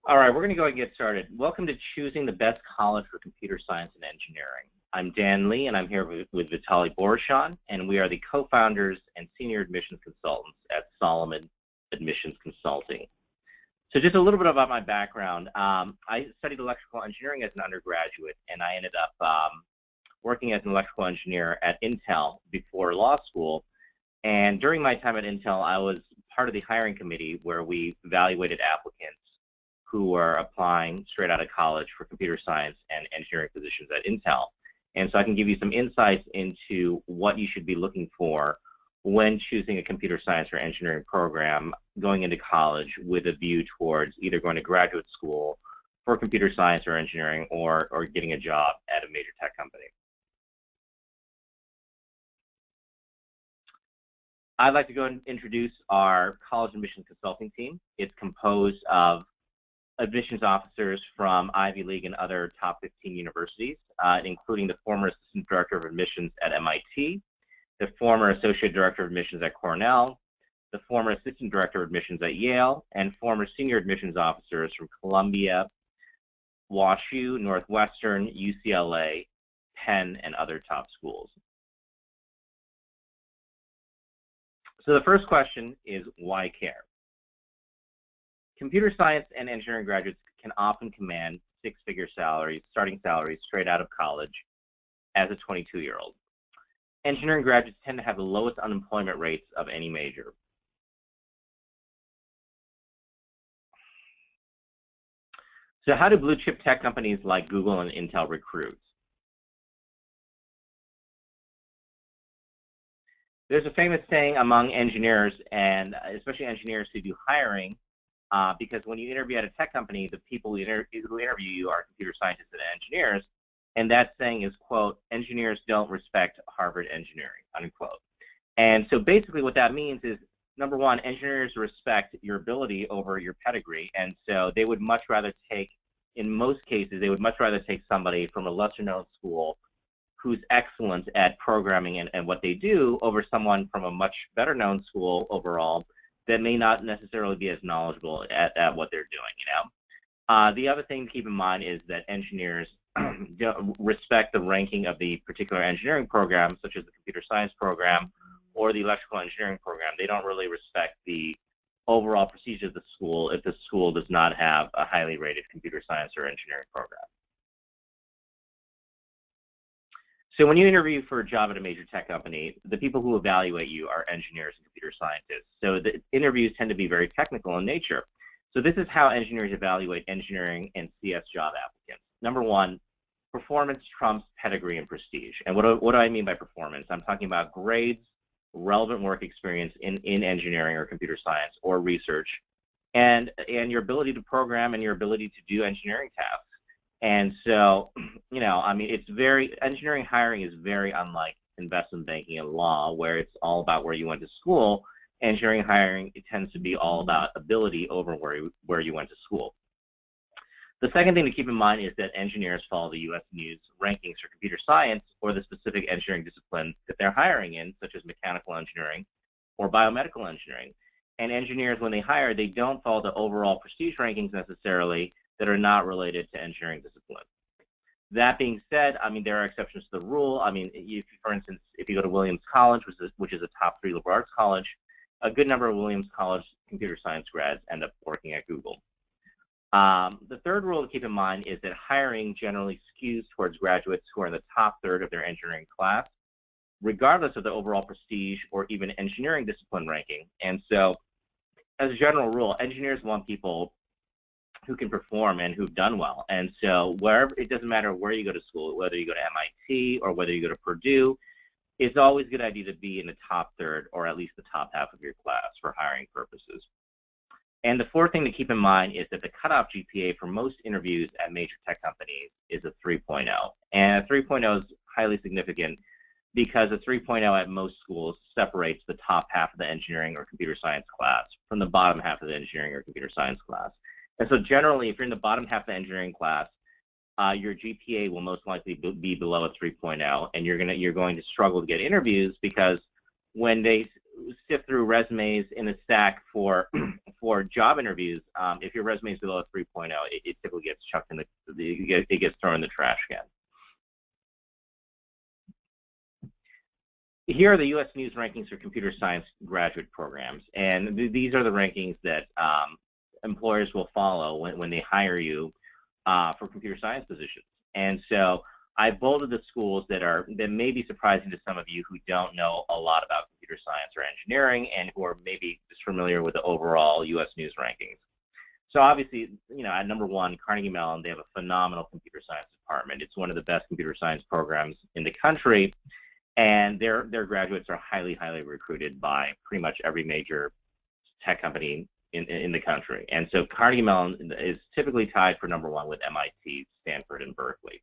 All right, we're going to go ahead and get started. Welcome to Choosing the Best College for Computer Science and Engineering. I'm Dan Lee, and I'm here with Vitaly Borishan, and we are the co-founders and senior admissions consultants at Solomon Admissions Consulting. So just a little bit about my background. I studied electrical engineering as an undergraduate, and I ended up working as an electrical engineer at Intel before law school. And during my time at Intel, I was part of the hiring committee where we evaluated applicants who were applying straight out of college for computer science and engineering positions at Intel. And so I can give you some insights into what you should be looking for when choosing a computer science or engineering program going into college with a view towards either going to graduate school for computer science or engineering or getting a job at a major tech company. I'd like to go and introduce our college admissions consulting team. It's composed of admissions officers from Ivy League and other top 15 universities, including the former Assistant Director of Admissions at MIT, the former Associate Director of Admissions at Cornell, the former Assistant Director of Admissions at Yale, and former Senior Admissions Officers from Columbia, WashU, Northwestern, UCLA, Penn, and other top schools. So the first question is, why care? Computer science and engineering graduates can often command six-figure salaries, starting salaries, straight out of college as a 22-year-old. Engineering graduates tend to have the lowest unemployment rates of any major. So how do blue-chip tech companies like Google and Intel recruit? There's a famous saying among engineers, and especially engineers who do hiring, because when you interview at a tech company, the people who interview you are computer scientists and engineers, and that saying is, quote, engineers don't respect Harvard engineering, unquote. And so basically what that means is, number one, engineers respect your ability over your pedigree, and so they would much rather take, in most cases, they would much rather take somebody from a lesser-known school who's excellent at programming and what they do over someone from a much better-known school overall that may not necessarily be as knowledgeable at what they're doing, you know. The other thing to keep in mind is that engineers don't respect the ranking of the particular engineering program, such as the computer science program or the electrical engineering program. They don't really respect the overall prestige of the school if the school does not have a highly rated computer science or engineering program. So when you interview for a job at a major tech company, the people who evaluate you are engineers and computer scientists. So the interviews tend to be very technical in nature. So this is how engineers evaluate engineering and CS job applicants. Number one, performance trumps pedigree and prestige. And what do I mean by performance? I'm talking about grades, relevant work experience in engineering or computer science or research, and your ability to program and your ability to do engineering tasks. And so, you know, I mean, engineering hiring is very unlike investment banking and law, where it's all about where you went to school. Engineering hiring, it tends to be all about ability over where you went to school. The second thing to keep in mind is that engineers follow the U.S. News rankings for computer science or the specific engineering discipline that they're hiring in, such as mechanical engineering or biomedical engineering. And engineers, when they hire, they don't follow the overall prestige rankings necessarily that are not related to engineering discipline. That being said, I mean, there are exceptions to the rule. I mean, for instance, if you go to Williams College, which is a top 3 liberal arts college, a good number of Williams College computer science grads end up working at Google. The third rule to keep in mind is that hiring generally skews towards graduates who are in the top third of their engineering class, regardless of the overall prestige or even engineering discipline ranking. And so, as a general rule, engineers want people who can perform and who've done well. And so wherever, it doesn't matter where you go to school, whether you go to MIT or whether you go to Purdue, it's always a good idea to be in the top third or at least the top half of your class for hiring purposes. And the fourth thing to keep in mind is that the cutoff GPA for most interviews at major tech companies is a 3.0. And a 3.0 is highly significant because a 3.0 at most schools separates the top half of the engineering or computer science class from the bottom half of the engineering or computer science class. And so generally, if you're in the bottom half of the engineering class, your GPA will most likely be below a 3.0, and you're going to struggle to get interviews because when they sift through resumes in a stack for for job interviews, if your resume is below a 3.0, it typically gets chucked in it gets thrown in the trash can. Here are the U.S. News rankings for computer science graduate programs, and these are the rankings that employers will follow when they hire you for computer science positions. And so I bolded the schools that may be surprising to some of you who don't know a lot about computer science or engineering and who are maybe just familiar with the overall U.S. News rankings. So obviously, at number 1, Carnegie Mellon, they have a phenomenal computer science department. It's one of the best computer science programs in the country, and their graduates are highly, highly recruited by pretty much every major tech company in the country. And so Carnegie Mellon is typically tied for number 1 with MIT, Stanford, and Berkeley.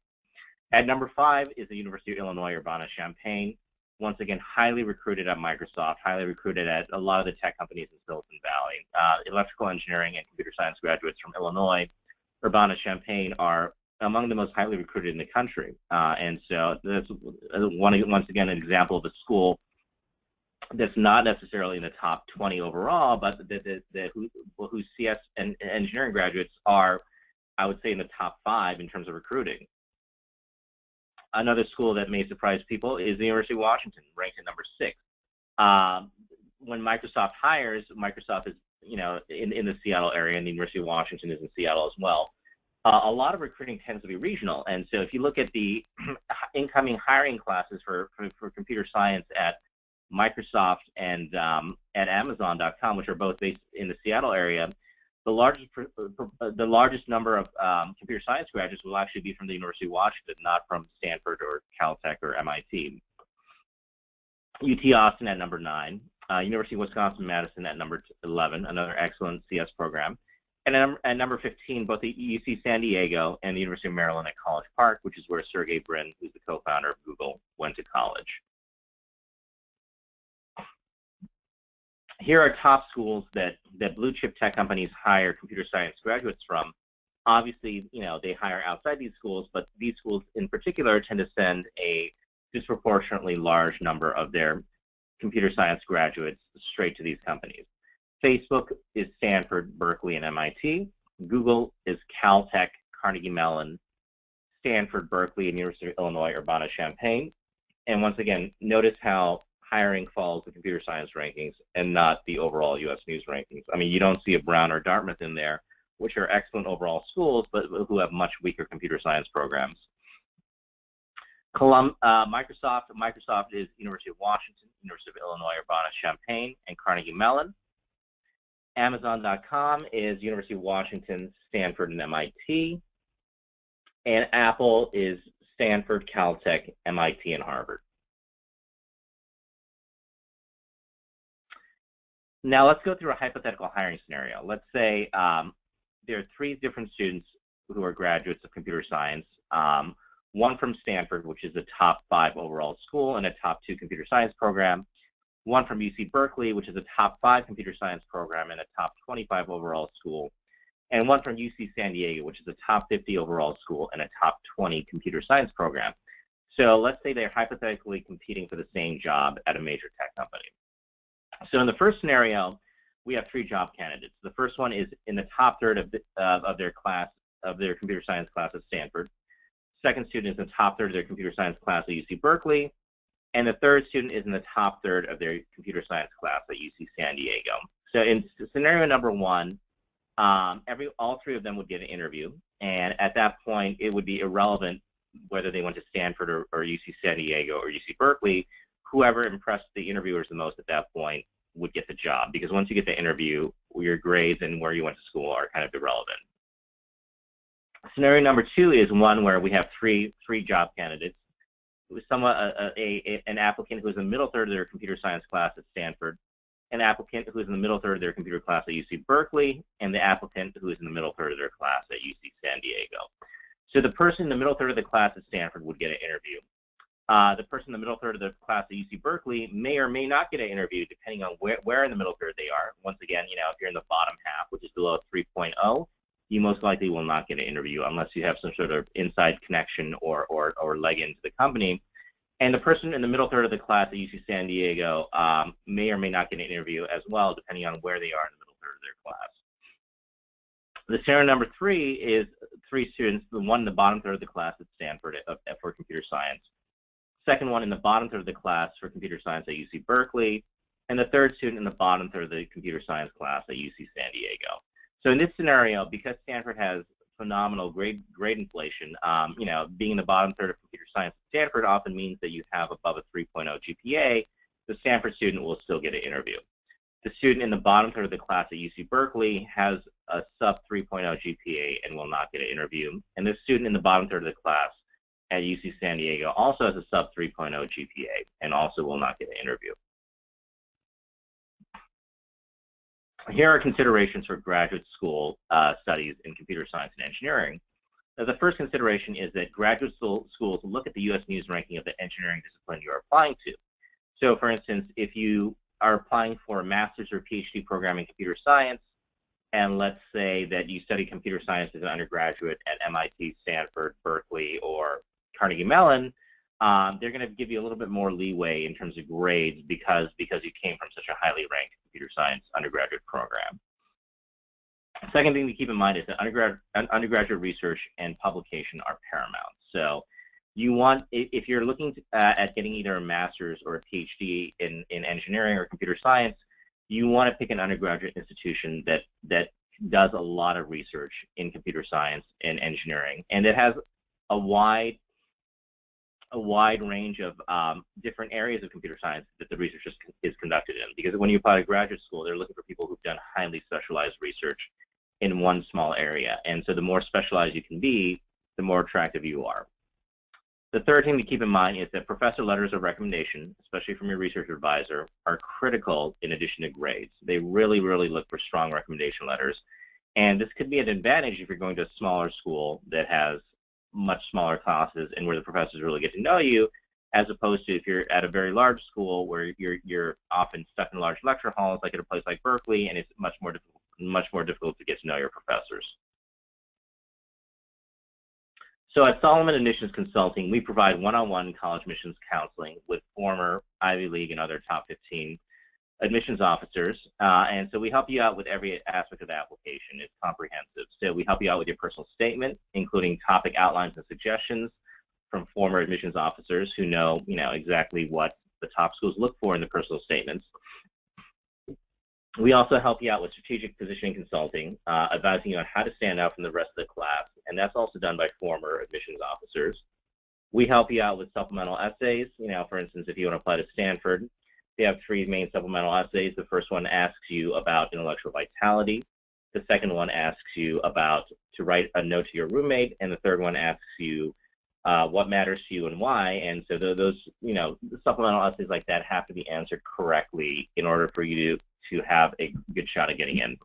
At number 5 is the University of Illinois Urbana-Champaign. Once again, highly recruited at Microsoft, highly recruited at a lot of the tech companies in Silicon Valley. Electrical engineering and computer science graduates from Illinois, Urbana-Champaign are among the most highly recruited in the country. And so that's once again an example of a school that's not necessarily in the top 20 overall, but whose CS and engineering graduates are, I would say, in the top 5 in terms of recruiting. Another school that may surprise people is the University of Washington, ranked at number 6. When Microsoft hires, Microsoft is in the Seattle area, and the University of Washington is in Seattle as well. A lot of recruiting tends to be regional, and so if you look at the incoming hiring classes for computer science at Microsoft and at Amazon.com, which are both based in the Seattle area, the largest number of computer science graduates will actually be from the University of Washington, not from Stanford or Caltech or MIT. UT Austin at number 9, University of Wisconsin-Madison at number 11, another excellent CS program. And at number 15, both the UC San Diego and the University of Maryland at College Park, which is where Sergey Brin, who's the co-founder of Google, went to college. Here are top schools that blue chip tech companies hire computer science graduates from. Obviously, they hire outside these schools, but these schools in particular tend to send a disproportionately large number of their computer science graduates straight to these companies. Facebook is Stanford, Berkeley, and MIT. Google is Caltech, Carnegie Mellon, Stanford, Berkeley, and University of Illinois Urbana-Champaign. And once again, notice how hiring follows the computer science rankings and not the overall U.S. News rankings. I mean, you don't see a Brown or Dartmouth in there, which are excellent overall schools, but who have much weaker computer science programs. Microsoft is University of Washington, University of Illinois Urbana-Champaign, and Carnegie Mellon. Amazon.com is University of Washington, Stanford, and MIT. And Apple is Stanford, Caltech, MIT, and Harvard. Now let's go through a hypothetical hiring scenario. Let's say there are 3 different students who are graduates of computer science. One from Stanford, which is a top 5 overall school and a top 2 computer science program. One from UC Berkeley, which is a top 5 computer science program and a top 25 overall school. And one from UC San Diego, which is a top 50 overall school and a top 20 computer science program. So let's say they're hypothetically competing for the same job at a major tech company. So in the first scenario, we have 3 job candidates. The first one is in the top third of their class, of their computer science class at Stanford. Second student is in the top third of their computer science class at UC Berkeley. And the third student is in the top third of their computer science class at UC San Diego. So in scenario number 1, all 3 of them would get an interview. And at that point, it would be irrelevant whether they went to Stanford or UC San Diego or UC Berkeley. Whoever impressed the interviewers the most at that point would get the job, because once you get the interview, your grades and where you went to school are kind of irrelevant. Scenario number 2 is one where we have three job candidates. An applicant who is in the middle third of their computer science class at Stanford, an applicant who is in the middle third of their computer class at UC Berkeley, and the applicant who is in the middle third of their class at UC San Diego. So the person in the middle third of the class at Stanford would get an interview. The person in the middle third of the class at UC Berkeley may or may not get an interview, depending on where in the middle third they are. Once again, if you're in the bottom half, which is below 3.0, you most likely will not get an interview unless you have some sort of inside connection or leg into the company. And the person in the middle third of the class at UC San Diego may or may not get an interview as well, depending on where they are in the middle third of their class. The scenario number 3 is 3 students, the one in the bottom third of the class at Stanford for computer science, second one in the bottom third of the class for computer science at UC Berkeley, and the third student in the bottom third of the computer science class at UC San Diego. So in this scenario, because Stanford has phenomenal grade inflation, being in the bottom third of computer science at Stanford often means that you have above a 3.0 GPA. The Stanford student will still get an interview. The student in the bottom third of the class at UC Berkeley has a sub 3.0 GPA and will not get an interview. And the student in the bottom third of the class at UC San Diego also has a sub 3.0 GPA and also will not get an interview. Here are considerations for graduate school studies in computer science and engineering. Now, the first consideration is that graduate schools look at the U.S. News ranking of the engineering discipline you're applying to. So, for instance, if you are applying for a master's or PhD program in computer science, and let's say that you study computer science as an undergraduate at MIT, Stanford, Berkeley, or Carnegie Mellon, they're going to give you a little bit more leeway in terms of grades because you came from such a highly ranked computer science undergraduate program. The second thing to keep in mind is that undergraduate research and publication are paramount. So you want, if you're looking at getting either a master's or a PhD in engineering or computer science, you want to pick an undergraduate institution that does a lot of research in computer science and engineering, and it has a wide range of different areas of computer science that the research is conducted in. Because when you apply to graduate school, they're looking for people who've done highly specialized research in one small area. And so the more specialized you can be, the more attractive you are. The third thing to keep in mind is that professor letters of recommendation, especially from your research advisor, are critical in addition to grades. They really, really look for strong recommendation letters. And this could be an advantage if you're going to a smaller school that has much smaller classes and where the professors really get to know you, as opposed to if you're at a very large school where you're often stuck in large lecture halls, like at a place like Berkeley, and it's much more difficult to get to know your professors. So at Solomon Admissions Consulting, we provide one-on-one college admissions counseling with former Ivy League and other top 15 admissions officers, and so we help you out with every aspect of the application. It's comprehensive. So we help you out with your personal statement, including topic outlines and suggestions from former admissions officers who know exactly what the top schools look for in the personal statements. We also help you out with strategic positioning consulting, advising you on how to stand out from the rest of the class, and that's also done by former admissions officers. We help you out with supplemental essays. For instance, if you want to apply to Stanford, they have 3 main supplemental essays. The first one asks you about intellectual vitality. The second one asks you to write a note to your roommate, and the third one asks you what matters to you and why. And so those, supplemental essays like that have to be answered correctly in order for you to have a good shot at getting in.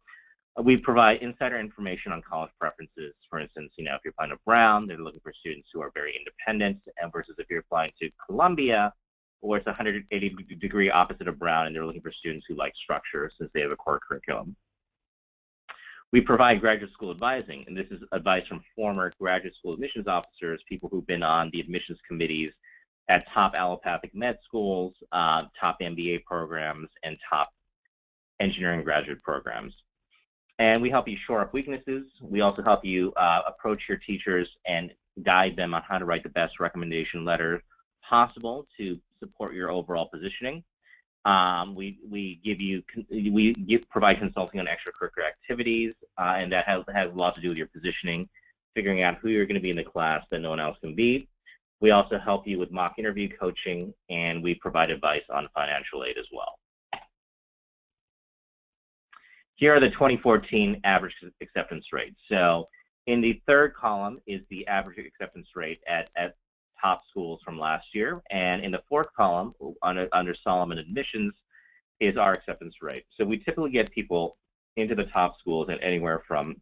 We provide insider information on college preferences. For instance, if you're applying to Brown, they're looking for students who are very independent, and versus if you're applying to Columbia, or it's 180-degree opposite of Brown, and they're looking for students who like structure since they have a core curriculum. We provide graduate school advising, and this is advice from former graduate school admissions officers, people who've been on the admissions committees at top allopathic med schools, top MBA programs, and top engineering graduate programs. And we help you shore up weaknesses. We also help you approach your teachers and guide them on how to write the best recommendation letter possible to support your overall positioning. We provide consulting on extracurricular activities, and that has a lot to do with your positioning, figuring out who you're going to be in the class that no one else can be. We also help you with mock interview coaching, and we provide advice on financial aid as well. Here are the 2014 average acceptance rates. So in the third column is the average acceptance rate at top schools from last year, and in the fourth column under Solomon Admissions is our acceptance rate. So we typically get people into the top schools at anywhere from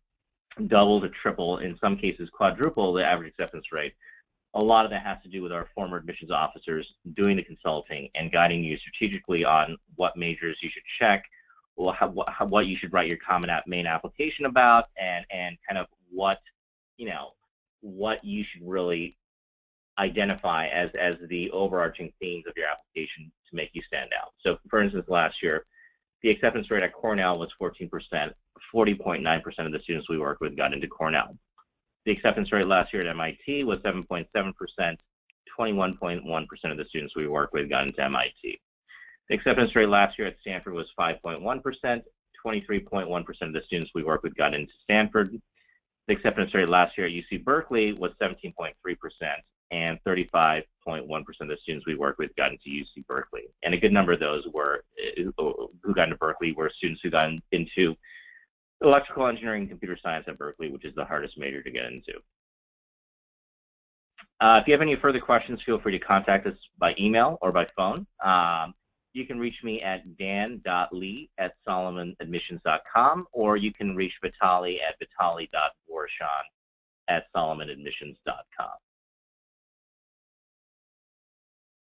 double to triple, in some cases quadruple the average acceptance rate. A lot of that has to do with our former admissions officers doing the consulting and guiding you strategically on what majors you should check, what you should write your main application about, and kind of what you should really identify as the overarching themes of your application to make you stand out. So for instance, last year The acceptance rate at Cornell was 14%. 40.9% of the students we worked with got into Cornell. The acceptance rate last year at MIT was 7.7%. 21.1% of the students we worked with got into MIT. The acceptance rate last year at Stanford was 5.1%. 23.1% of the students we worked with got into Stanford. The acceptance rate last year at UC Berkeley was 17.3%, and 35.1% of the students we worked with got into UC Berkeley. And a good number of those were who got into Berkeley were students who got into electrical engineering and computer science at Berkeley, which is the hardest major to get into. If you have any further questions, feel free to contact us by email or by phone. You can reach me at dan.lee@solomonadmissions.com, or you can reach Vitali at vitali.borshan@solomonadmissions.com.